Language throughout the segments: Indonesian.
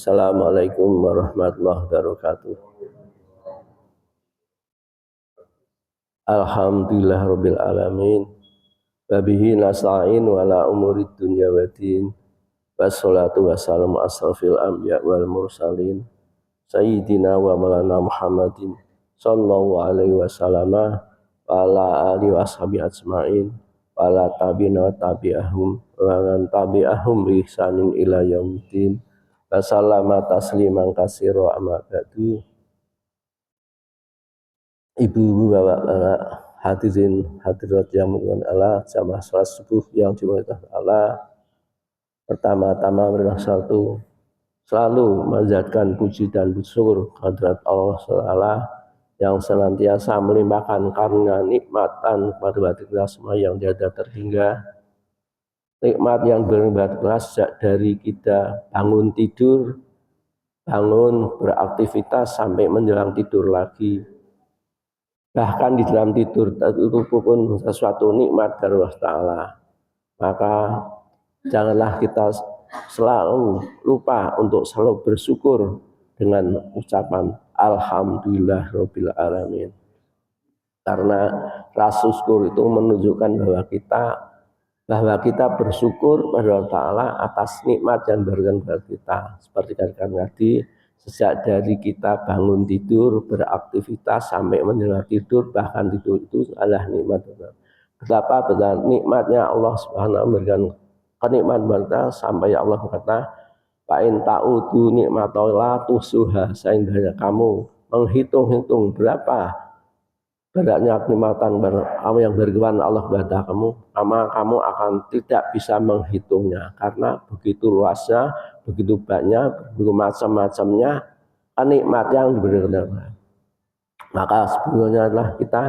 Assalamualaikum warahmatullahi wabarakatuh. Alhamdulillahirabbil alamin. Wa bihi nasta'in wa la umurid dunya waddin. Wassalatu wassalamu asrafil anbiya wal mursalin. Sayyidina wa maulana Muhammadin sallallahu alaihi wasallam wa ala alihi washabihi ajmain. Wa ala tabi'ina wa tabi'ahum wa man tabi'ahum bi ihsanin ila yaumiddin. Wasallama tasliman katsira amma ba'du. Ibu bapak hadirin hadirat yang mulia Allah, jamaah salat subuh yang dimuliakan Allah. Pertama-tama marilah selalu menjadikan puji dan syukur kehadirat Allah Ta'ala yang senantiasa melimpahkan karunia nikmatan kepada kita semua yang tiada terhingga. Nikmat yang berlimpah sejak dari kita bangun tidur, bangun beraktivitas sampai menjelang tidur lagi. Bahkan di dalam tidur itu pun sesuatu nikmat dari Allah Ta'ala. Maka janganlah kita selalu lupa untuk selalu bersyukur dengan ucapan Alhamdulillahirabbil alamin. Karena rasa syukur itu menunjukkan bahwa kita bersyukur pada Allah Ta'ala atas nikmat yang diberikan kepada kita. Seperti katakan tadi, sejak dari kita bangun tidur, beraktivitas sampai menjelang tidur, bahkan tidur itu adalah nikmat. Betapa besar nikmatnya Allah Subhanahu wa taala memberikan kenikmatan kita sampai Allah berkata, "Fa in ta'udu nikmatallahi tuhsuha." Seandainya kamu menghitung-hitung berapa beratnya kenikmatan kamu yang berkenan Allah kepada kamu, maka kamu akan tidak bisa menghitungnya karena begitu luasnya, begitu banyak, begitu macam-macamnya nikmat yang diberikan. Maka sebenarnya adalah kita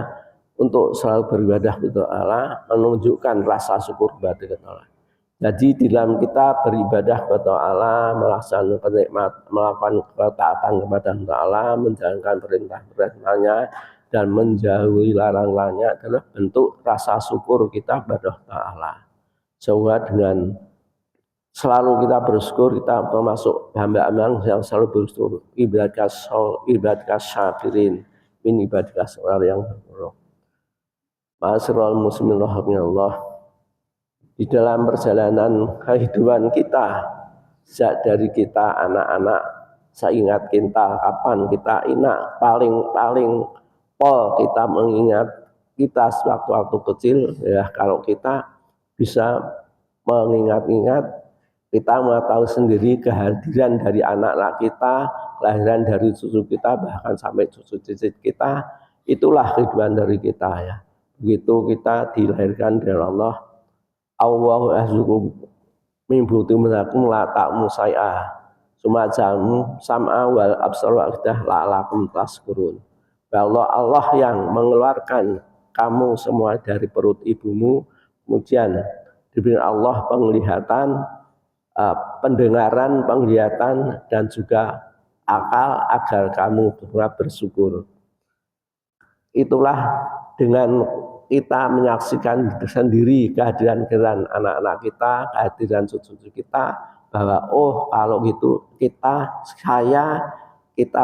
untuk selalu beribadah kepada Allah, menunjukkan rasa syukur kepada Allah. Jadi di dalam kita beribadah kepada Allah, melaksanakan nikmat, melakukan ketaatan kepada Allah, menjalankan perintah-perintahnya dan menjauhi larang-larangnya adalah bentuk rasa syukur kita kepada Allah. Sehingga dengan selalu kita bersyukur, kita termasuk hamba-hamba yang selalu bersyukur. Ibadkas syakirin, min ibadkas orang yang bersyukur. Ma'asyiral muslimin rahimakumullah. Di dalam perjalanan kehidupan kita, sejak dari kita anak-anak, saya ingat kita kapan kita paling kita mengingat kita sewaktu-waktu kecil, ya kalau kita bisa mengingat-ingat, kita mengetahui sendiri kehadiran dari anak-anak kita, kelahiran dari cucu kita, bahkan sampai cucu cicit kita, itulah kehidupan dari kita ya. Begitu kita dilahirkan dari Allah, Allahu azzukum min butunikum la ta'mu say'a sumajam sam'a wal absar wa afidah la'alakum tashkurun. Allah yang mengeluarkan kamu semua dari perut ibumu, kemudian diberi Allah penglihatan, pendengaran, penglihatan dan juga akal agar kamu bersyukur. Itulah dengan kita menyaksikan sendiri kehadiran anak-anak kita, kehadiran cucu-cucu kita, bahwa kalau gitu kita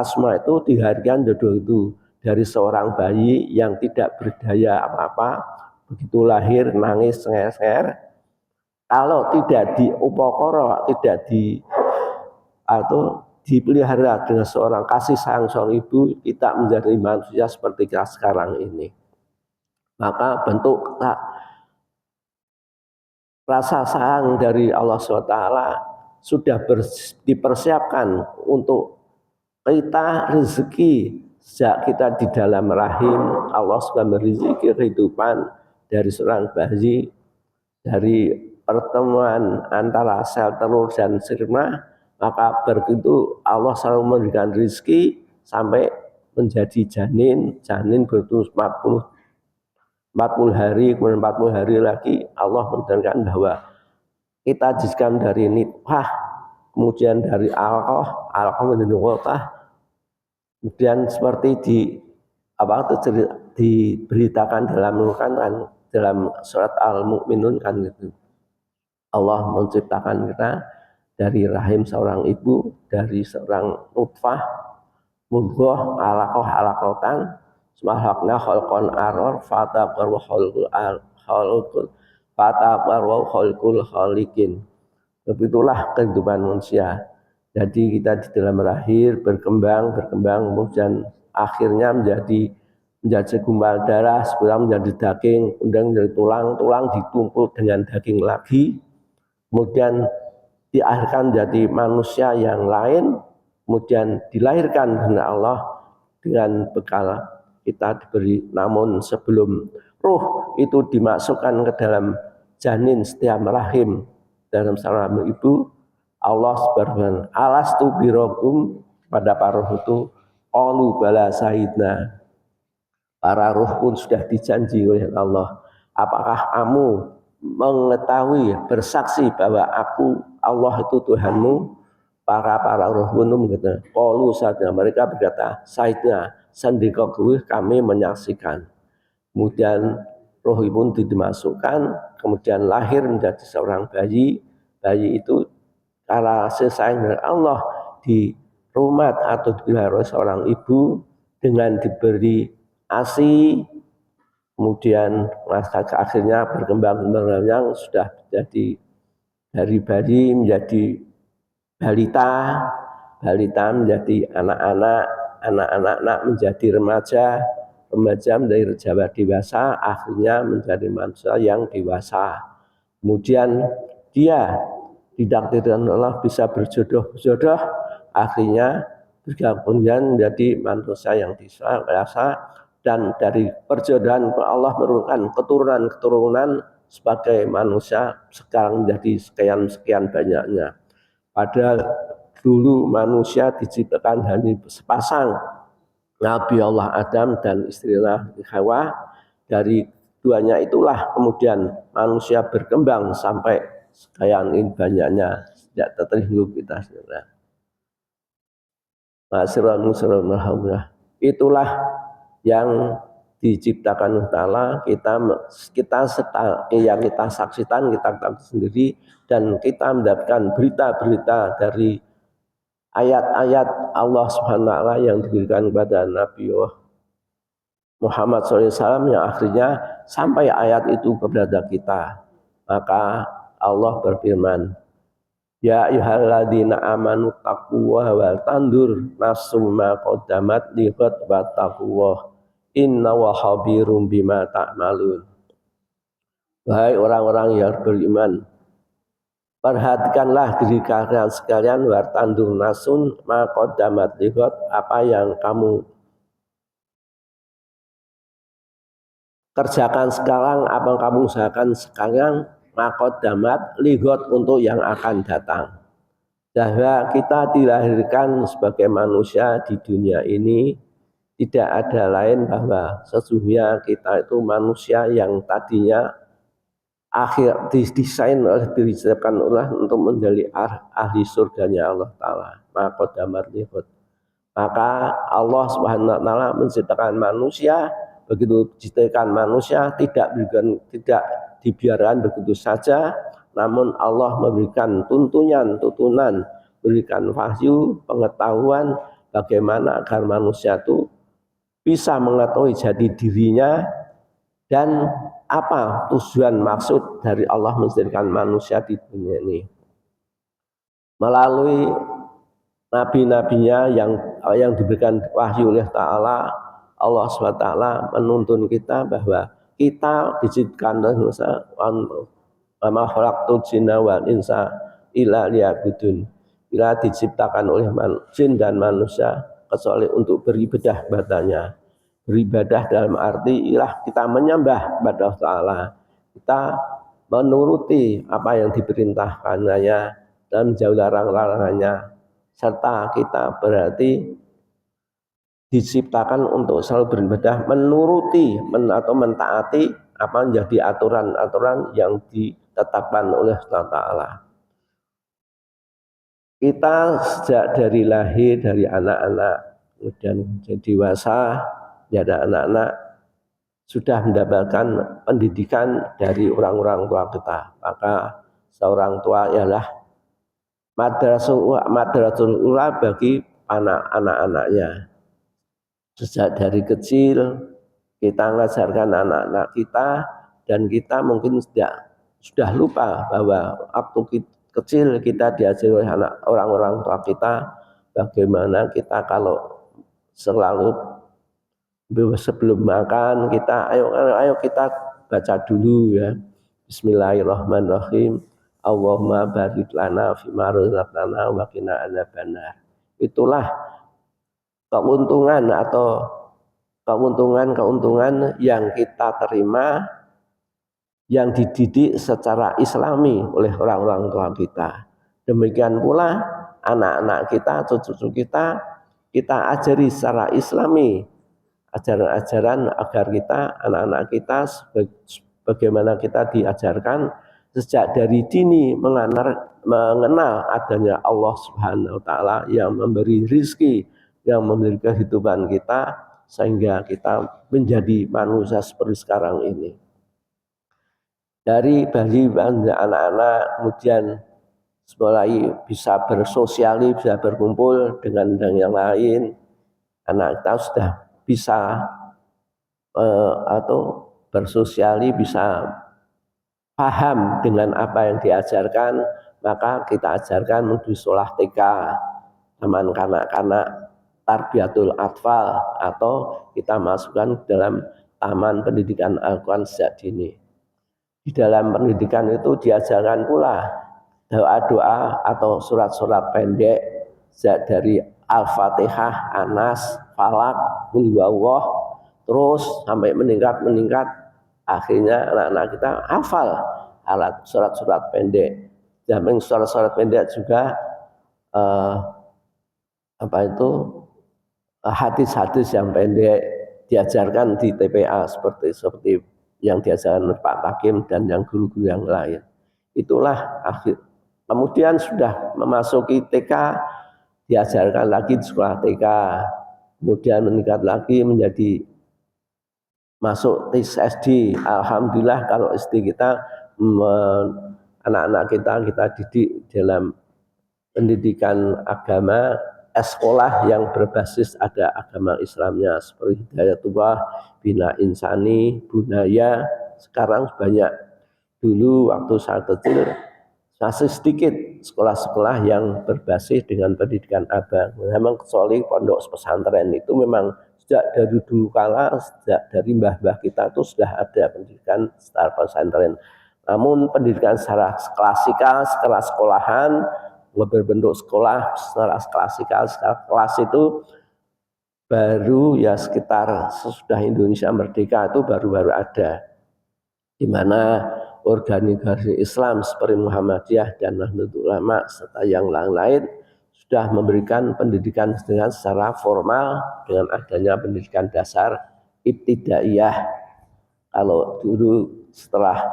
semua itu diharikan jodoh itu dari seorang bayi yang tidak berdaya apa-apa, begitu lahir nangis senger-senger, kalau tidak diupokoro, tidak dipelihara dengan seorang kasih sayang seorang ibu, kita menjadi manusia seperti kita sekarang ini. Maka bentuk rasa sayang dari Allah SWT sudah dipersiapkan untuk kita rezeki sejak kita di dalam rahim. Allah sudah merizki kehidupan dari seorang bayi, dari pertemuan antara sel telur dan sperma, maka begitu Allah selalu memberikan rezeki sampai menjadi janin berumur 40 hari, kemudian 40 hari lagi Allah menerangkan bahwa kita dijadikan dari nitfah, kemudian dari alqah menjadi mudghah, kemudian seperti diberitakan dalam surat Al-Mu'minun kan gitu. Allah menciptakan kita dari rahim seorang ibu, dari seorang nutfah, mudghah, alaqatan, summa khalqan aror, fataqarwa khalqul khaliqin. Begitulah kehidupan manusia. Jadi kita di dalam lahir berkembang, kemudian akhirnya menjadi segumpal darah, sebelum menjadi daging, kemudian menjadi tulang ditumpul dengan daging lagi, kemudian diakhirkan menjadi manusia yang lain, kemudian dilahirkan dengan Allah dengan bekal kita diberi. Namun sebelum ruh itu dimasukkan ke dalam janin setiap rahim dalam saraf ibu, Allah berfirman, alastu birokum, pada para ruh itu, qalu bala sahidna. Para ruh pun sudah dijanji oleh Allah. Apakah kamu mengetahui, bersaksi bahwa aku Allah itu Tuhanmu? Para ruh pun berkata, qalu sahidna, mereka berkata, sahidna, sandika kami menyaksikan. Kemudian roh pun dimasukkan, kemudian lahir menjadi seorang bayi. Bayi itu karena sesayang dari Allah di rumah atau dipelihara seorang ibu dengan diberi ASI, kemudian akhirnya berkembang yang sudah jadi dari bayi menjadi balita menjadi anak-anak menjadi remaja menjadi dewasa, akhirnya menjadi manusia yang dewasa. Kemudian dia ditakdirkan Allah bisa berjodoh, akhirnya kemudian menjadi manusia yang dewasa, dan dari perjodohan Allah menurunkan keturunan sebagai manusia sekarang menjadi sekian banyaknya. Padahal dulu manusia diciptakan hanya sepasang, Nabi Allah Adam dan istrinya Hawa. Dari duanya itulah kemudian manusia berkembang sampai sekian ini banyaknya, tidak terhingga kita. Itulah yang diciptakan Allah, kita saksikan, kita sendiri, dan kita mendapatkan berita-berita dari ayat-ayat Allah Subhanahu wa taala yang diberikan kepada Nabi Muhammad SAW, yang akhirnya sampai ayat itu kepada kita. Maka Allah berfirman, ya ayyuhalladzina amanu taqullaha wal tandur nafsum ma qaddamat lighad wattaqullah innahu khabirum bima ta'malun. Wahai orang-orang yang beriman, perhatikanlah diri kalian sekalian, war tandur nasun ma qaddamat lighad, apa yang kamu kerjakan sekarang, apa yang kamu usahakan sekarang, maqaddamat lighad, untuk yang akan datang. Bahwa kita dilahirkan sebagai manusia di dunia ini tidak ada lain bahwa sesungguhnya kita itu manusia yang tadinya akhir didesain oleh diciptakan Allah untuk menjadi ahli surganya Allah Ta'ala. Maqaddamat lighad. Maka Allah Subhanahu wa taala menciptakan manusia. Begitu diciptakan manusia tidak dibiarkan begitu saja, namun Allah memberikan tuntunan, berikan wahyu, pengetahuan bagaimana agar manusia itu bisa mengetahui jati dirinya dan apa tujuan maksud dari Allah menciptakan manusia di dunia ini. Melalui nabi-nabinya yang diberikan wahyu oleh Ta'ala, Allah SWT menuntun kita bahwa kita diciptakan manusia wa ma khalaqtul jinna wal insa illa liya'budun. Bila diciptakan oleh jin dan manusia kecuali untuk beribadah padanya. Beribadah dalam arti ialah kita menyembah kepada Allah Ta'ala, kita menuruti apa yang diperintahkannya dan menjauhi larang-larangannya, serta kita berarti diciptakan untuk selalu beribadah, menuruti atau mentaati apa menjadi aturan-aturan yang ditetapkan oleh Allah Ta'ala. Kita sejak dari lahir, dari anak-anak, kemudian jadi dewasa, ada anak-anak, sudah mendapatkan pendidikan dari orang-orang tua kita. Maka seorang tua ialah madrasatul ula bagi anak-anaknya. Sejak dari kecil kita mengajarkan anak-anak kita, dan kita mungkin sudah lupa bahwa waktu kecil kita diajari oleh orang-orang tua kita bagaimana kita kalau selalu sebelum makan kita ayo kita baca dulu ya, Bismillahirrahmanirrahim, Allahumma barik lana fima razaqtana wa qina adzabannar. Itulah keuntungan yang kita terima, yang dididik secara islami oleh orang-orang tua kita. Demikian pula anak-anak kita, cucu-cucu kita ajari secara islami ajaran-ajaran agar kita, anak-anak kita, bagaimana kita diajarkan sejak dari dini mengenal adanya Allah Subhanahu wa taala yang memberi rizki, yang memberi kehidupan kita sehingga kita menjadi manusia seperti sekarang ini. Dari bagi anak-anak kemudian mulai bisa bersosialisasi, bisa berkumpul dengan yang lain, anak kita sudah bisa atau bersosialisasi, bisa paham dengan apa yang diajarkan, maka kita ajarkan menuju sekolah TK, taman kanak-kanak, tarbiyatul atfal, atau kita masukkan dalam taman pendidikan Al-Quran sejak dini. Di dalam pendidikan itu diajarkan pula doa-doa atau surat-surat pendek dari Al-Fatihah, Anas, Falak, Qul Huwallah, terus sampai meningkat, akhirnya anak-anak kita hafal alat surat-surat pendek. Dan surat-surat pendek juga hadis-hadis yang pendek diajarkan di TPA seperti yang diajarkan oleh Pak Takim dan yang guru-guru yang lain. Itulah akhir. Kemudian sudah memasuki TK, diajarkan lagi di sekolah TK, kemudian meningkat lagi menjadi masuk SD. Alhamdulillah kalau SD kita, anak-anak kita didik dalam pendidikan agama, sekolah yang berbasis ada agama Islamnya seperti Hidayatullah, Bina Insani, Bunaya. Sekarang banyak, dulu waktu saya kecil masih sedikit sekolah-sekolah yang berbasis dengan pendidikan agama. Memang kecuali pondok pesantren itu memang sejak dari dulu kala, sejak dari mbah-mbah kita itu sudah ada pendidikan secara pesantren. Namun pendidikan secara klasikal, secara sekolahan, berbentuk sekolah secara klasikal, secara kelas itu baru ya sekitar sesudah Indonesia merdeka itu baru ada, di mana organisasi Islam seperti Muhammadiyah dan Nahdlatul Ulama serta yang lain-lain sudah memberikan pendidikan dengan secara formal dengan adanya pendidikan dasar ibtidaiyah. Kalau dulu setelah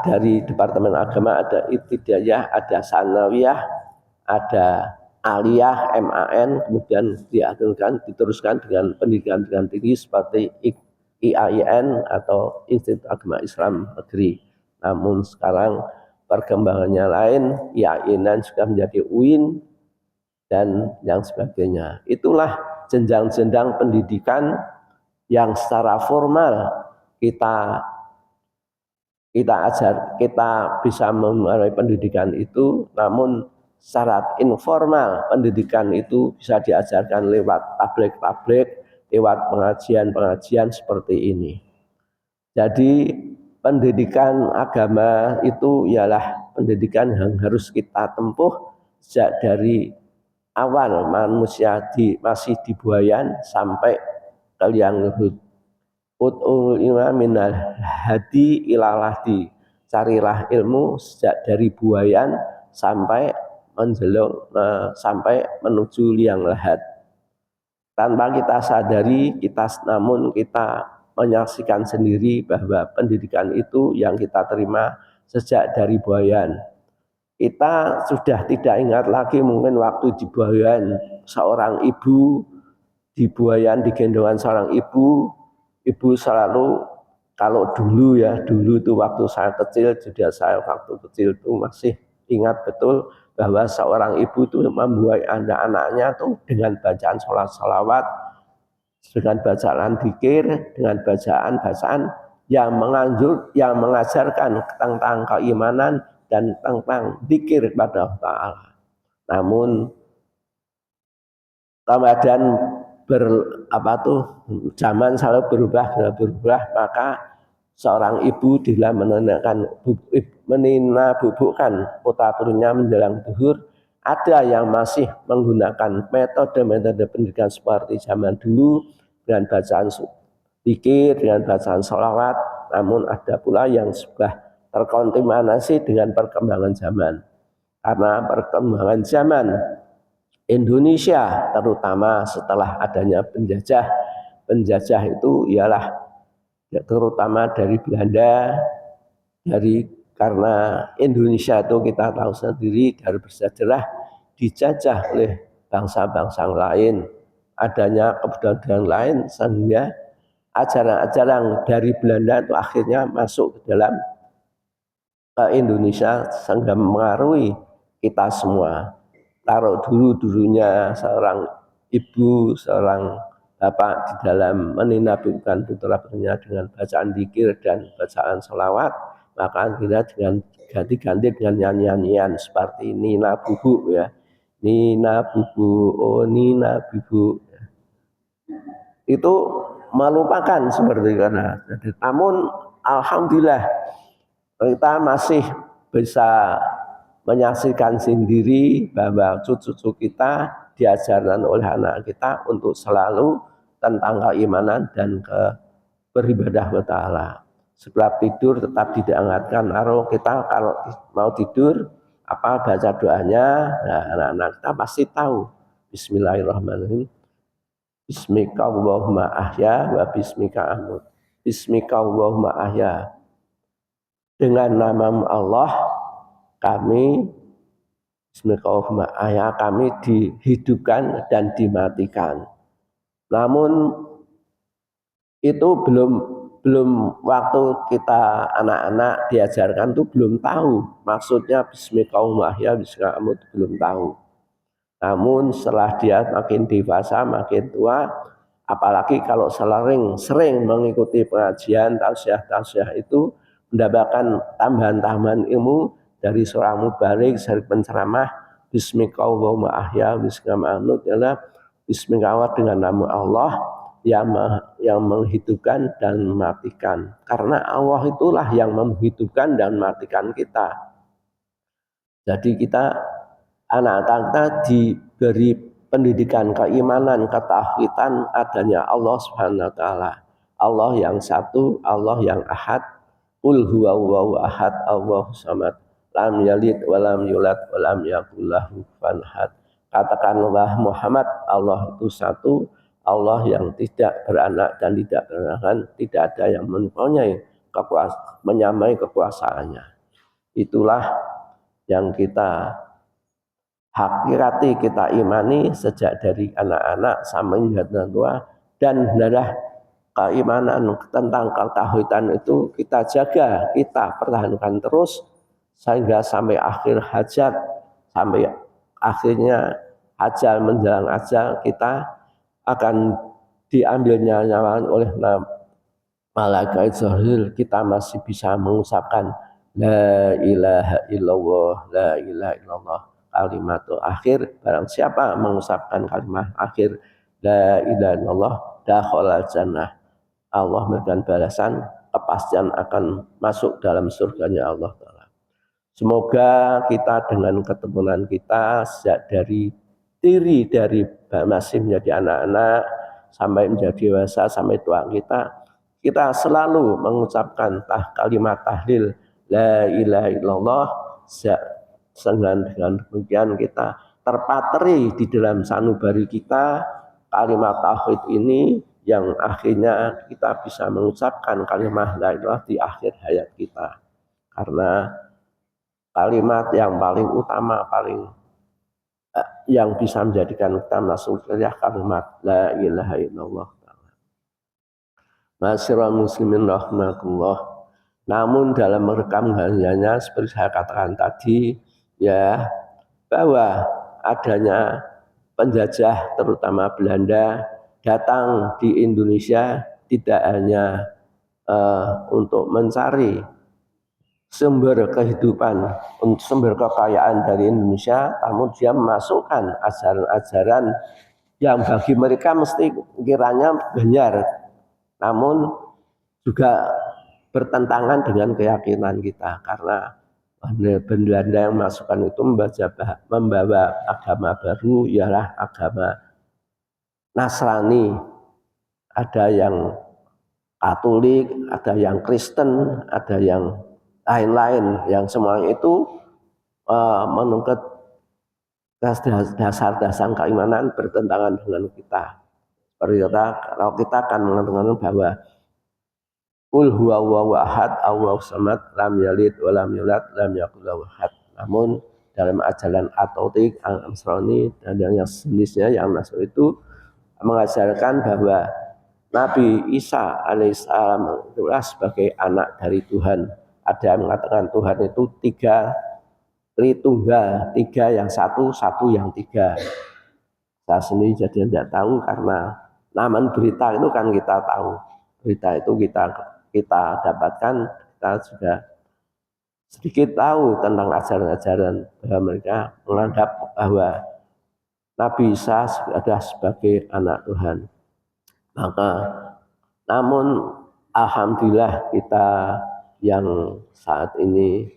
dari Departemen Agama ada ibtidaiyah, ada sanawiyah, ada aliyah, MAN, kemudian diteruskan dengan pendidikan tinggi seperti IAIN atau Institut Agama Islam Negeri. Namun sekarang perkembangannya lain, IAIN juga menjadi UIN dan yang sebagainya. Itulah jenjang-jenjang pendidikan yang secara formal kita bisa melalui pendidikan itu, namun syarat informal pendidikan itu bisa diajarkan lewat tablik, lewat pengajian seperti ini. Jadi pendidikan agama itu ialah pendidikan yang harus kita tempuh sejak dari awal manusia masih di buayan sampai ke liang laut. Ut'ul ilma minal hadi ilalahdi, carilah ilmu sejak dari buayan sampai menuju liang lahat. Tanpa kita sadari, namun kita menyaksikan sendiri bahwa pendidikan itu yang kita terima sejak dari buayan. Kita sudah tidak ingat lagi mungkin waktu di buayan seorang ibu, di buayan digendongan seorang ibu selalu, kalau dulu itu waktu saya kecil, juga saya waktu kecil itu masih ingat betul bahwa seorang ibu itu membuai anak-anaknya tuh dengan bacaan sholawat, dengan bacaan dzikir, dengan bacaan yang mengajarkan tentang keimanan dan tentang dzikir kepada Allah Ta'ala. Namun Ramadan zaman selalu berubah, maka seorang ibu dalam menabubukkan putra-putrinya menjelang zuhur, ada yang masih menggunakan metode pendidikan seperti zaman dulu dengan bacaan zikir, dengan bacaan sholawat, namun ada pula yang sudah terkontaminasi dengan perkembangan zaman. Karena perkembangan zaman Indonesia, terutama setelah adanya penjajah itu ialah terutama dari Belanda, karena Indonesia itu kita tahu sendiri dari bersejarah dijajah oleh bangsa-bangsa lain, adanya kebudayaan lain sehingga ajaran-ajaran dari Belanda itu akhirnya masuk ke dalam Indonesia sehingga mengaruhi kita semua. Taruh dulunya seorang ibu, seorang bapak di dalam meninabukan putra-putrinya dengan bacaan dzikir dan bacaan sholawat, maka akhirnya dengan ganti-ganti dengan nyanyian seperti Nina Bubu ya, Nina Bubu, oh Nina Bubu, itu melupakan seperti karena. Namun alhamdulillah kita masih bisa menyaksikan sendiri bahwa cucu-cucu kita diajarkan oleh anak kita untuk selalu tentang keimanan dan beribadah kepada Allah. Sebelum tidur tetap diingatkan, kita kalau mau tidur baca doanya, nah, anak-anak kita pasti tahu. Bismillahirrahmanirrahim. Bismika Allahumma ahya wa bismika amut. Bismika Allahumma ahya. Dengan nama Allah kami kami dihidupkan dan dimatikan. Namun itu belum waktu kita anak-anak diajarkan itu belum tahu maksudnya Bismillahirrahmanirrahim, belum tahu. Namun setelah dia makin dewasa, makin tua, apalagi kalau sering mengikuti pengajian tausiah itu mendapatkan tambahan ilmu dari seorang mubarik, dari penceramah. Bismillahirrahmanirrahim adalah bismillah dengan nama Allah yang menghidupkan dan mematikan. Karena Allah itulah yang menghidupkan dan mematikan kita. Jadi kita anak-anak kita diberi pendidikan keimanan, ketauhidan adanya Allah Subhanahu wa taala. Allah yang satu, Allah yang ahad. Qul huwallahu ahad, Allahus samad. Lam yalid wa lam yulad wa lam yakul lahu kufuwan ahad. Katakanlah Muhammad, Allah itu satu, Allah yang tidak beranak dan tidak berangan, tidak ada yang menyamai kekuasaannya. Itulah yang kita hakikati, kita imani sejak dari anak-anak sampai hingga tua, dan adalah keimanan tentang ketauhidan itu kita jaga, kita pertahankan terus sehingga sampai akhir hajat, sampai akhirnya ajal menjelang ajal kita akan diambilnya nyawa oleh malaikat Jibril, kita masih bisa mengucapkan la ilaha illallah, la ilaha illallah, kalimat akhir. Barang siapa mengucapkan kalimat akhir la ilaha illallah dakhala jannah, Allah memberikan balasan, kepastian akan masuk dalam surganya Allah Ta'ala. Semoga kita dengan ketemuan kita sejak dari masih menjadi anak-anak sampai menjadi dewasa sampai tua kita selalu mengucapkan kalimat tahlil la ilaha illallah, dengan demikian kita terpatri di dalam sanubari kita kalimat tauhid ini, yang akhirnya kita bisa mengucapkan kalimat la ilaha di akhir hayat kita. Karena kalimat yang paling utama, yang bisa menjadikan kita masuk surga kalimat la ilaha illallah. Masyarul muslimin rahmatullah. Namun dalam merekam hariannya seperti saya katakan tadi ya, bahwa adanya penjajah terutama Belanda datang di Indonesia tidak hanya untuk mencari sumber kehidupan, sumber kekayaan dari Indonesia, namun dia memasukkan ajaran-ajaran yang bagi mereka mesti kiranya benar, namun juga bertentangan dengan keyakinan kita, karena Belanda yang masukkan itu membawa agama baru, ialah agama Nasrani, ada yang Katolik, ada yang Kristen, ada yang lain-lain, yang semuanya itu menungkut dasar-dasar keimanan bertentangan dengan kita. Seperti kalau kita akan mengatakan bahwa Qul huwallahu ahad, Allahu samad, lam yalid wa lam yulad, lam yakul lahu ahad. Namun dalam ajaran Katolik, Al-Nasrani dan yang sejenisnya yang Nasrani itu mengajarkan bahwa Nabi Isa alaihissalam itulah sebagai anak dari Tuhan. Ada yang mengatakan Tuhan itu tiga, Tritunggal, tiga yang satu, satu yang tiga. Saya sendiri jadi tidak tahu, karena namun berita itu kan kita tahu. Berita itu kita dapatkan, kita sudah sedikit tahu tentang ajaran-ajaran bahwa mereka menganggap bahwa Nabi Isa adalah sebagai anak Tuhan. Maka namun alhamdulillah kita yang saat ini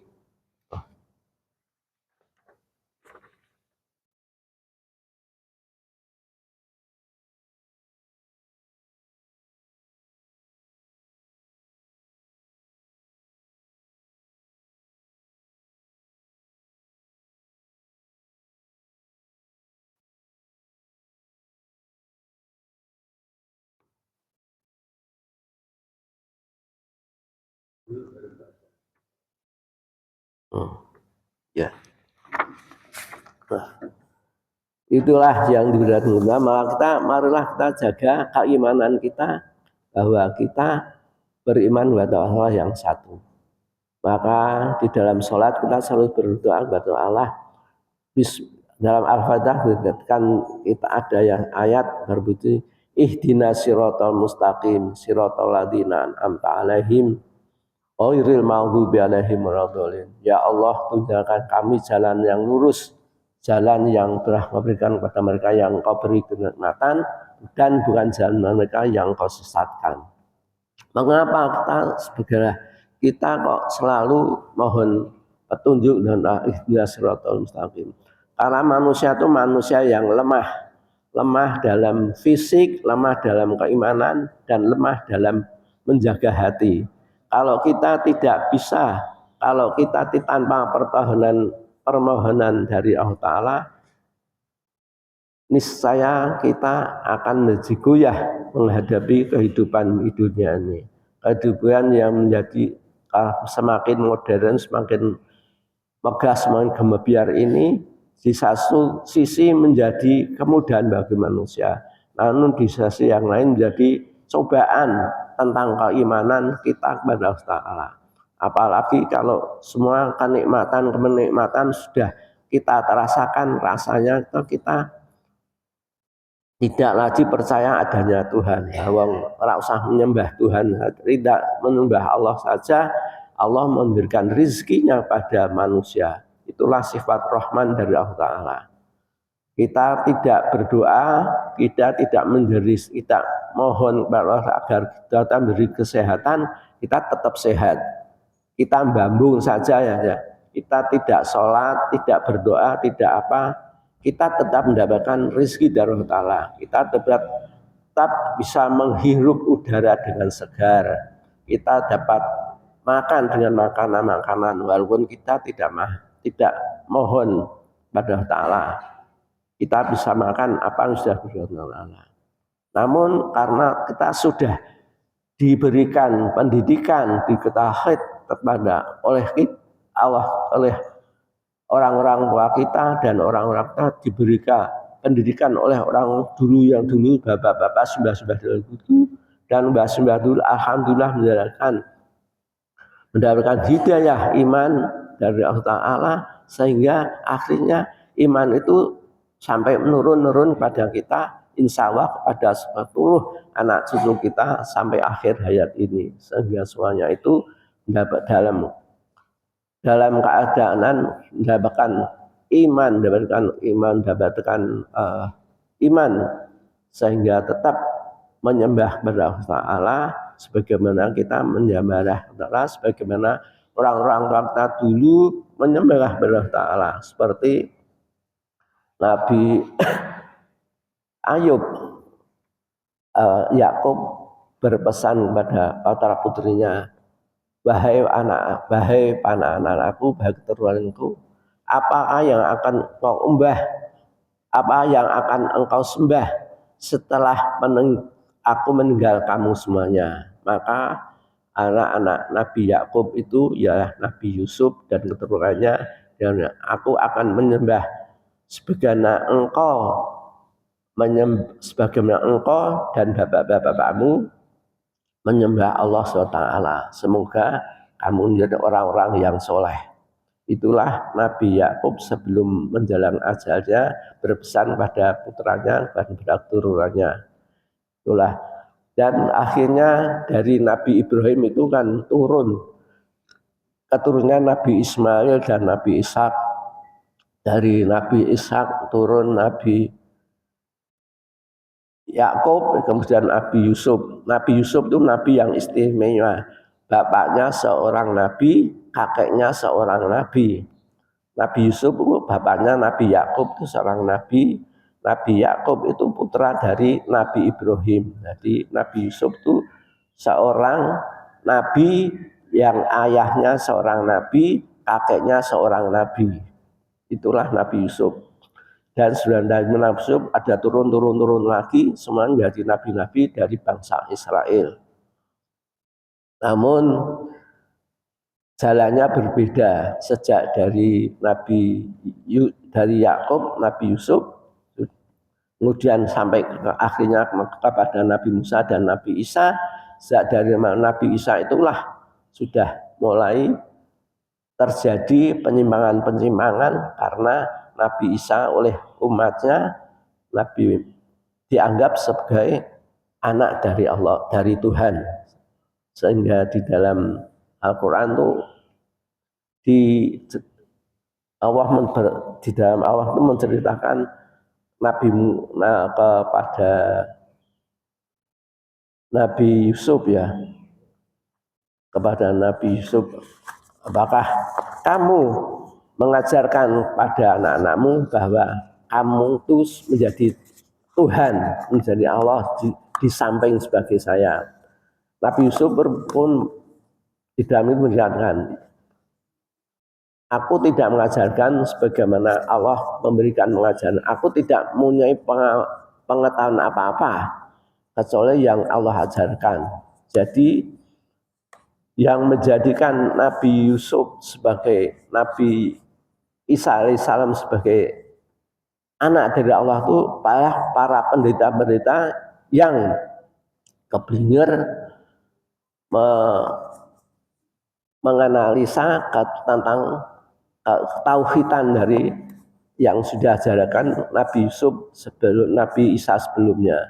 ya. Nah, itulah yang diberitakan. Maka marilah kita jaga keimanan kita, bahwa kita beriman kepada Allah yang satu. Maka di dalam sholat kita selalu berdoa kepada Allah. Dalam Al-Fatihah dikatakan kita ada yang ayat berbunyi ihdinas siratal mustaqim siratal ladzina an'amta alaihim ghairil maghdubi alaihim waladdallin. Ya Allah, tunjukkan kami jalan yang lurus, jalan yang telah memberikan kepada mereka yang Kau beri kenikmatan, dan bukan jalan mereka yang Kau sesatkan. Mengapa kita kok selalu mohon petunjuk dan ihdinas siratal mustaqim? Karena manusia itu manusia yang lemah dalam fisik, lemah dalam keimanan, dan lemah dalam menjaga hati. Kalau kita tidak bisa, kalau kita tanpa permohonan dari Allah Ta'ala, niscaya kita akan goyah menghadapi kehidupan di dunia ini. Kehidupan yang menjadi semakin modern, semakin megah, semakin gemebiar ini di satu sisi menjadi kemudahan bagi manusia, namun di sisi yang lain menjadi cobaan tentang keimanan kita kepada Allah Ta'ala. Apalagi kalau semua kenikmatan sudah kita terasakan, rasanya kita tidak lagi percaya adanya Tuhan. Tidak usah menyembah Tuhan, tidak menyembah Allah saja, Allah memberikan rizkinya pada manusia. Itulah sifat Rahman dari Allah Ta'ala. Kita tidak berdoa, kita tidak menjeris, kita mohon kepada Allah agar kita memberi kesehatan, kita tetap sehat. Kita bambung saja ya. Kita tidak sholat, tidak berdoa, tidak apa, kita tetap mendapatkan rezeki dari Allah Ta'ala. Kita tetap bisa menghirup udara dengan segar. Kita dapat makan dengan makanan-makanan walaupun kita tidak mohon pada Allah Ta'ala. Kita bisa makan apa yang sudah diberikan Allah. Namun karena kita sudah diberikan pendidikan, diketahui oleh Allah, oleh orang-orang tua kita dan orang-orang kita diberikan pendidikan oleh orang dulu yang dulu, bapak-bapak sembah-sembah dulu, dan mbah-sembah dulu alhamdulillah mendapatkan hidayah iman dari Allah Ta'ala, sehingga akhirnya iman itu sampai menurun pada kita, insya Allah kepada seluruh anak cucu kita sampai akhir hayat ini, sehingga semuanya itu dapat dalam keadaan mendapatkan iman sehingga tetap menyembah kepada Allah Ta'ala sebagaimana kita menyembah Allah, sebagaimana orang-orang tua kita dulu menyembah kepada Allah Ta'ala, seperti Nabi Ayub. Yakub berpesan kepada putra putrinya, wahai anak-anakku, wahai keturunanku, apakah yang akan kau apa yang akan engkau sembah setelah aku meninggal kamu semuanya? Maka anak-anak Nabi Yakub itu ya Nabi Yusuf dan keturunannya, dan aku akan menyembah sebagaimana engkau dan bapak-bapakmu menyembah Allah SWT. Semoga kamu menjadi orang-orang yang soleh. Itulah Nabi Yakub sebelum menjelang ajalnya berpesan pada putranya dan pada keturunannya. Itulah. Dan akhirnya dari Nabi Ibrahim itu kan turun keturunan Nabi Ismail dan Nabi Ishak. Dari Nabi Ishak turun Nabi Yakub, kemudian Nabi Yusuf. Nabi Yusuf itu nabi yang istimewa. Bapaknya seorang nabi, kakeknya seorang nabi. Nabi Yusuf itu bapaknya Nabi Yakub itu seorang nabi. Nabi Yakub itu putra dari Nabi Ibrahim. Jadi Nabi Yusuf itu seorang nabi yang ayahnya seorang nabi, kakeknya seorang nabi. Itulah Nabi Yusuf. Dan dari Nabi Yusuf ada turun lagi, semuanya menjadi nabi-nabi dari bangsa Israel. Namun jalannya berbeda sejak dari Yakub, Nabi Yusuf, kemudian sampai akhirnya kepada Nabi Musa dan Nabi Isa. Sejak dari Nabi Isa itulah sudah mulai terjadi penyimpangan karena Nabi Isa oleh umatnya Nabi dianggap sebagai anak dari Allah, dari Tuhan, sehingga di dalam Al-Quran itu di dalam Allah itu menceritakan kepada Nabi Yusuf ya, kepada Nabi Yusuf, apakah kamu mengajarkan pada anak-anakmu bahwa kamu itu menjadi Tuhan, menjadi Allah di samping sebagai saya. Nabi Yusuf pun di dalam itu menjelaskan, aku tidak mengajarkan sebagaimana Allah memberikan pengajaran. Aku tidak mempunyai pengetahuan apa-apa kecuali yang Allah ajarkan. Jadi yang menjadikan Nabi Yusuf sebagai Nabi Isa alaihissalam sebagai anak dari Allah itu para pendeta-pendeta yang keblinger menganalisa tentang ketauhidan dari yang sudah diajarkan Nabi Yusuf sebelum Nabi Isa sebelumnya.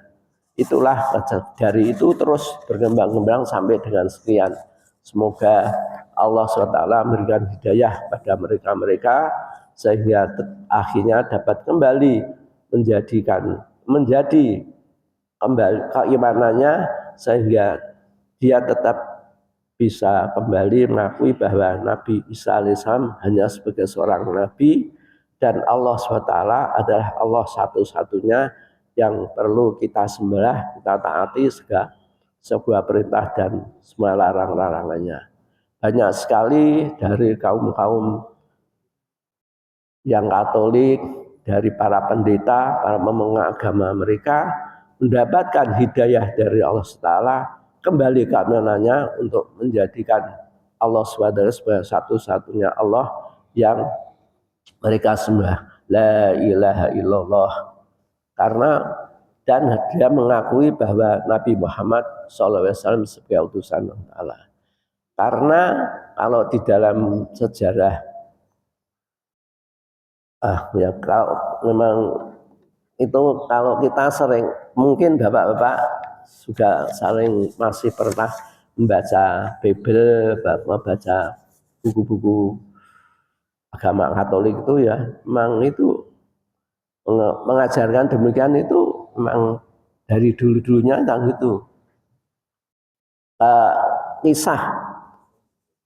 Itulah dari itu terus berkembang sampai dengan sekian. Semoga Allah SWT memberikan hidayah pada mereka sehingga akhirnya dapat kembali menjadi kembali keimanannya, sehingga dia tetap bisa kembali mengakui bahwa Nabi Isa alaihissalam hanya sebagai seorang nabi dan Allah SWT adalah Allah satu-satunya yang perlu kita sembah, kita taati segala sebuah perintah dan semua larang-larangannya. Banyak sekali dari kaum-kaum yang Katolik, dari para pendeta, para pemegang agama mereka mendapatkan hidayah dari Allah Taala, kembali ke amanahnya untuk menjadikan Allah SWT sebagai satu-satunya Allah yang mereka sembah. La ilaha illallah. Karena dan dia mengakui bahwa Nabi Muhammad SAW sebagai utusan Allah. Karena kalau di dalam sejarah Ya kalau memang itu kalau kita sering, mungkin bapak-bapak juga sering masih pernah membaca Bible, membaca buku-buku agama Katolik itu ya, memang itu mengajarkan demikian itu memang dari dulu-dulunya kan gitu. Kisah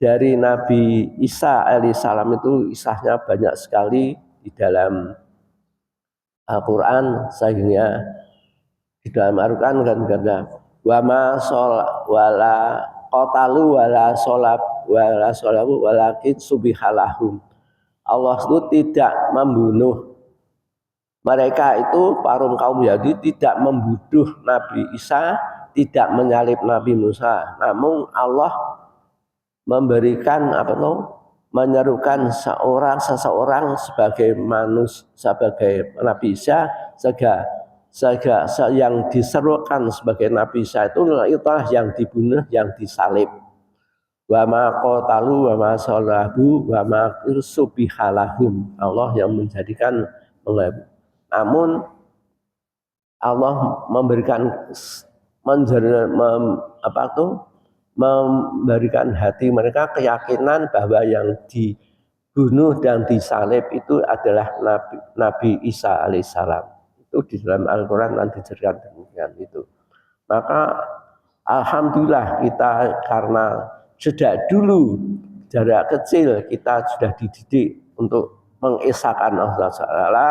dari Nabi Isa alaihissalam itu kisahnya banyak sekali di dalam Al-Quran, sehingga di dalam Al-Quran kan kata wama sol wala kotalu wala solab wala solabu walakin subihalahum. Allah itu tidak membunuh mereka, itu parum kaum Yahudi tidak membunuh Nabi Isa, tidak menyalib Nabi Musa, namun Allah memberikan menyerukan seseorang sebagai manusia, sebagai Nabi Isa, sehingga yang diserukan sebagai Nabi Isa itulah yang dibunuh, yang disalib. Wa ma qatalu wa ma salabu wa ma irsubihalahum. Allah yang menjadikan namun Allah memberikan memberikan hati mereka keyakinan bahwa yang dibunuh dan disalib itu adalah Nabi Isa alaihissalam. Itu di dalam Al-Quran nanti diceritakan demikian itu. Maka alhamdulillah kita karena sejak dulu jarak kecil kita sudah dididik untuk mengesahkan Allah Ta'ala,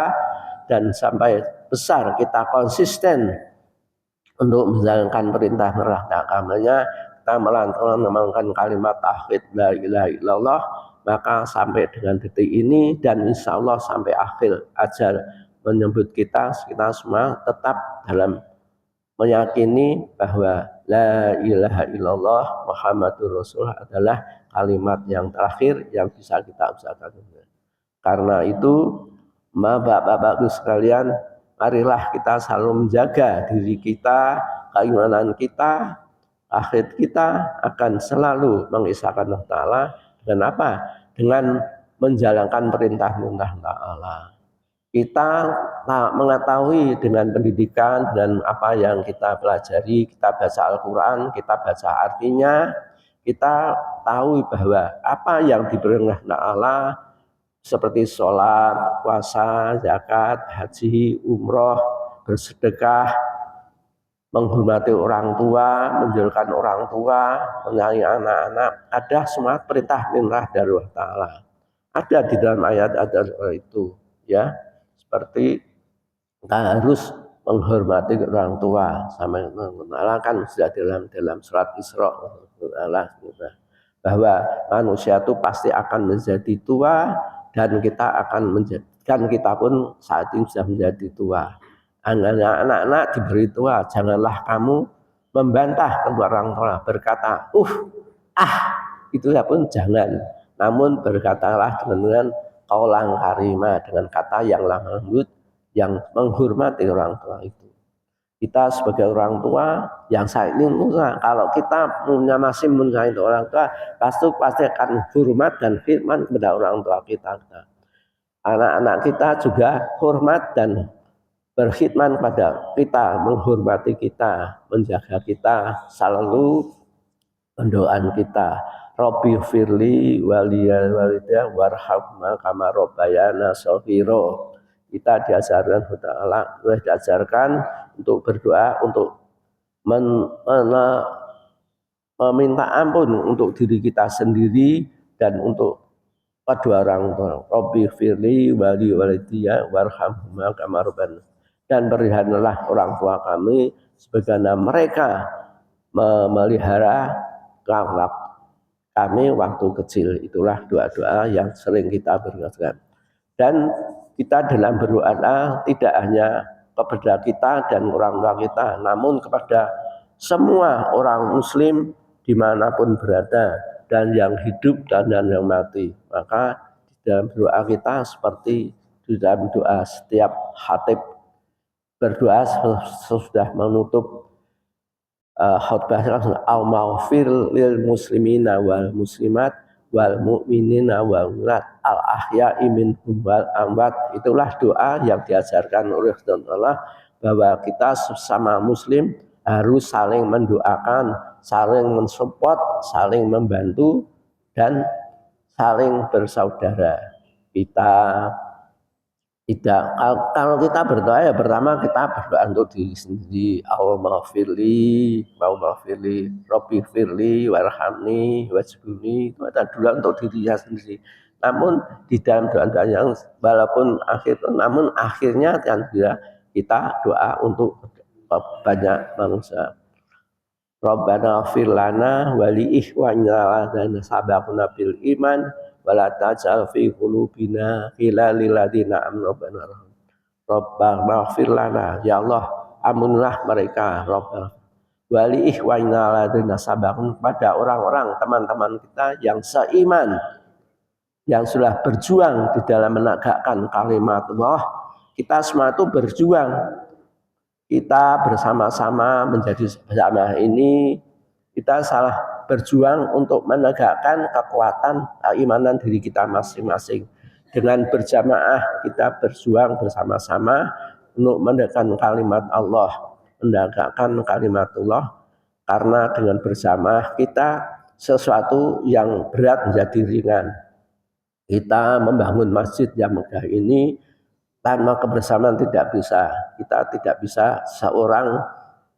dan sampai besar kita konsisten untuk menjalankan perintah agamanya, kita melantangkan kalimat tauhid la ilaha illallah, maka sampai dengan detik ini dan insya Allah sampai akhir ajal menyebut kita semua tetap dalam meyakini bahwa la ilaha illallah Muhammadur Rasulullah adalah kalimat yang terakhir yang bisa kita ucapkan. Karena itu, bapak-bapak sekalian, marilah kita selalu menjaga diri kita, keimanan kita, akhir kita akan selalu mengisahkan Allah Ta'ala. Dengan apa? Dengan menjalankan perintah-perintah Allah. Kita mengetahui dengan pendidikan dan apa yang kita pelajari, kita baca Al-Quran, kita baca artinya, kita tahu bahwa apa yang diperintahkan Allah seperti sholat, puasa, zakat, haji, umroh, bersedekah, menghormati orang tua, menjauhkan orang tua, menyayangi anak-anak, ada semua perintah-perintah dari Allah Ta'ala. Ada di dalam ayat itu, ya, seperti kita harus menghormati orang tua, sama Allah kan sudah dalam surat Isra bahwa manusia itu pasti akan menjadi tua, dan kita akan menjadikan kita pun saat ini sudah menjadi tua. Anak-anak diberi tua, janganlah kamu membantah kedua orang tua, berkata itu ya pun jangan, namun berkatalah dengan qaulan karima, dengan kata yang lembut, yang menghormati orang tua itu. Kita sebagai orang tua yang saat ini, kalau kita masih menyayangi orang tua, pasti akan hormat dan khidmat kepada orang tua kita. Anak-anak kita juga hormat dan berkhidmat pada kita, menghormati kita, menjaga kita, selalu mendoakan kita. Rabbi firli waliyal walidah warhamma kama rabbayana shaghira. Kita diajarkan untuk berdoa, untuk meminta ampun untuk diri kita sendiri dan untuk kedua orang tua. Rabbi firli wali walidiyya warhamhuma kama rabbayana. Dan berikanlah orang tua kami sebagaimana mereka memelihara kami waktu kecil. Itulah doa-doa yang sering kita berikan. Dan kita dalam berdoa tidak hanya kepada kita dan orang tua kita, namun kepada semua orang muslim dimanapun berada, dan yang hidup dan yang mati. Maka di dalam doa kita seperti di dalam doa setiap khatib berdoa sudah menutup khutbah langsung, al-maghfir lil muslimina wal muslimat wal mu'minina wal mu'minat al ahya'i minhum wal amwat. Itulah doa yang diajarkan oleh Allah bahwa kita sesama muslim harus saling mendoakan, saling mensupport, saling membantu dan saling bersaudara. Kita tidak, kalau kita berdoa ya pertama kita berdoa untuk diri sendiri. Allahumma firli, Rabbi firli, warhamni, wajibuni. Itu ada doa untuk dirinya sendiri. Namun di dalam doa-doa yang walaupun namun akhirnya kan kita doa untuk banyak manusia. Rabbana fir lana wa li ikhwanina alladzina sabaquna bil iman wala taj'al fi qulubina ghillan lil ladzina amanu Rabbana fir lana, ya Allah ampunilah mereka, Rabbana wa li ikhwanina alladzina sabaquna, pada orang-orang teman-teman kita yang seiman yang sudah berjuang di dalam menegakkan kalimat Allah. Kita semua itu berjuang, kita bersama-sama menjadi bersama ini, kita salah berjuang untuk menegakkan kekuatan keimanan diri kita masing-masing. Dengan berjamaah kita berjuang bersama-sama untuk menegakkan kalimat Allah, menegakkan kalimatullah, karena dengan berjamaah kita sesuatu yang berat menjadi ringan. Kita membangun masjid yang megah ini tanpa kebersamaan tidak bisa. Kita tidak bisa seorang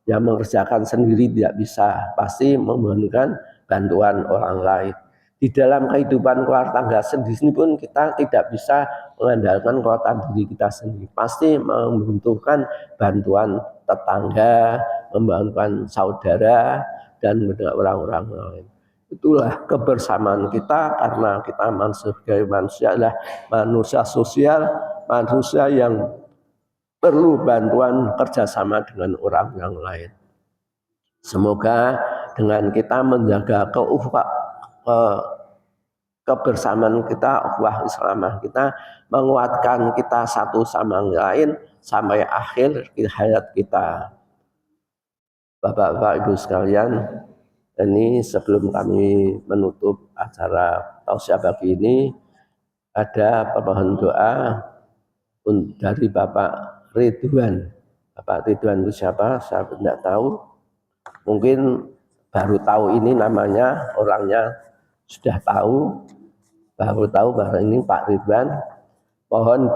yang mengerjakan sendiri, tidak bisa. Pasti memerlukan bantuan orang lain. Di dalam kehidupan keluarga tangga sendiri pun kita tidak bisa mengandalkan kekuatan diri kita sendiri. Pasti membutuhkan bantuan tetangga, membantuan saudara, dan orang-orang lain. Itulah kebersamaan kita, karena kita sebagai manusia adalah manusia sosial, manusia yang perlu bantuan kerjasama dengan orang yang lain. Semoga dengan kita menjaga kebersamaan kita, ukhuwah Islamah kita, menguatkan kita satu sama lain sampai akhir hayat kita. Bapak-bapak, Ibu sekalian, ini sebelum kami menutup acara tausiah pagi ini, ada permohonan doa dari Bapak Ridwan. Bapak Ridwan itu siapa? Saya tidak tahu. Mungkin baru tahu ini namanya, orangnya sudah tahu, baru tahu bahwa ini Pak Ridwan. Mohon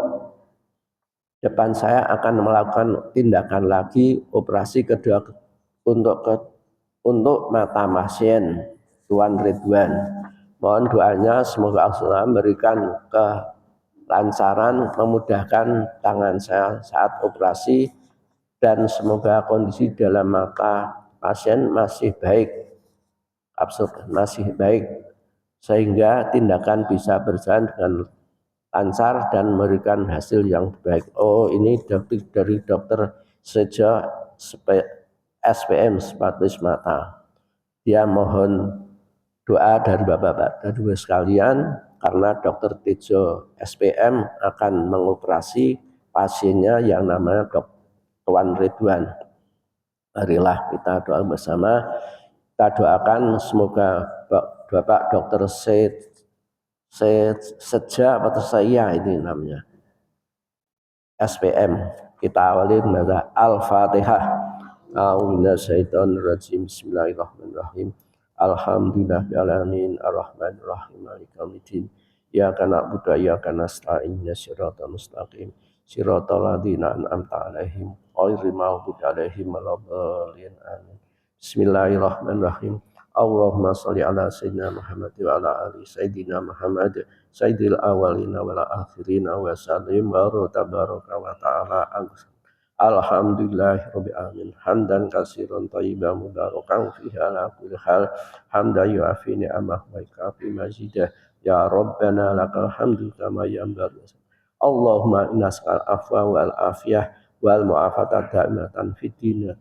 depan saya akan melakukan tindakan lagi operasi kedua untuk mata pasien Tuan Ridwan. Mohon doanya semoga Allah memberikan kelancaran, memudahkan tangan saya saat operasi, dan semoga kondisi dalam mata pasien masih baik, masih baik, sehingga tindakan bisa berjalan dengan lancar dan memberikan hasil yang baik. Oh, ini dari dokter Seja SPM spesialis mata. Dia mohon doa dari bapak-bapak dan ibu sekalian, karena dokter Tejo SPM akan mengoperasi pasiennya yang namanya Tuan Ridwan. Marilah kita doa bersama. Kita doakan semoga Bapak Dokter Seja atau saya ini namanya SPM. Kita awali dengan Al-Fatihah. A'udzubillahiminasyaitonirrajim. Bismillahirrahmanirrahim. Alhamdulillahirrahmanirrahim. Ar-Rahmanirrahim. Maliki yaumiddin. Iyyaka na'budu wa iyyaka nasta'in. Shiratal mustaqim. Shiratal ladzina an'amta 'alaihim ghairil maghdubi 'alaihim waladdallin. Amin. Bismillahirrahmanirrahim. Allahumma sholli ala sayyidina Muhammad wa ala ali sayyidina Muhammad sayyidil awwalina wal akhirina wa sallim wa tabaraka wa ta'ala. Alhamdulillahirabbil alamin hamdan katsiran thayyiban mubarakan fihi ala kulli hal hamdan yu'afi ni'amah wa yukafi mazidah. Ya Rabbana lakal hamdu kama yanbaghi. Allahumma inna nas'al afwa wal afiyah wal mu'afata da'imatan fid din.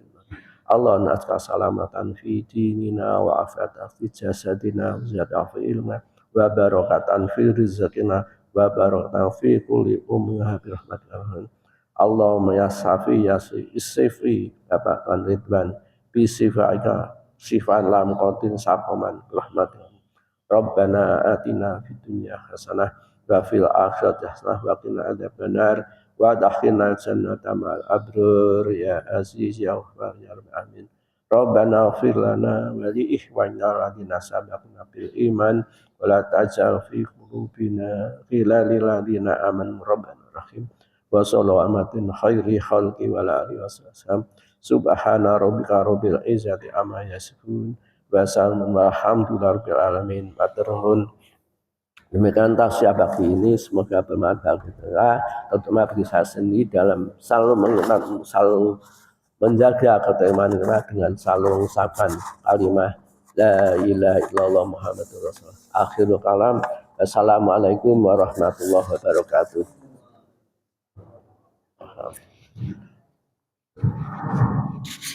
Allah nas'al salamatan fi dinina wa afiyatan fi jasadina wa ziyadatan fi ilmina wa barakatan fi rizqina wa barakatan fi kulli umriha bi rahmatika. Allahumma ya safi ya sifi Bapak Tuan Ridwan bi sifaika sifan lam qatin safaman rahmatika. Rabbana atina fid dunya hasanah wa fil akhirati hasanah wa qina adzabannar wa adkhilna jannata ma'al abrar ya aziz ya ghafar ya rabbal alamin. Rabbana ighfir lana wa li ikhwanina alladziina sabaquna bil iman wa la taj'al fi qulubina ghillan lil ladzina amanu rabbana rahim wa sallallahu khairi khalqi wa la alihi wasallam. Subhana rabbika rabbil izzati amma yasifun wa salamun walhamdulillahi rabbil alamin. Matur nuwun. Demikian tausiah pagi ini semoga bermanfaat bagi kita, terutama bagi saya sendiri dalam selalu menjaga keterima kita dengan selalu mengucapkan kalimat la ilaha illallah Muhammadur Rasulullah. Akhirul kalam. Assalamualaikum warahmatullahi wabarakatuh.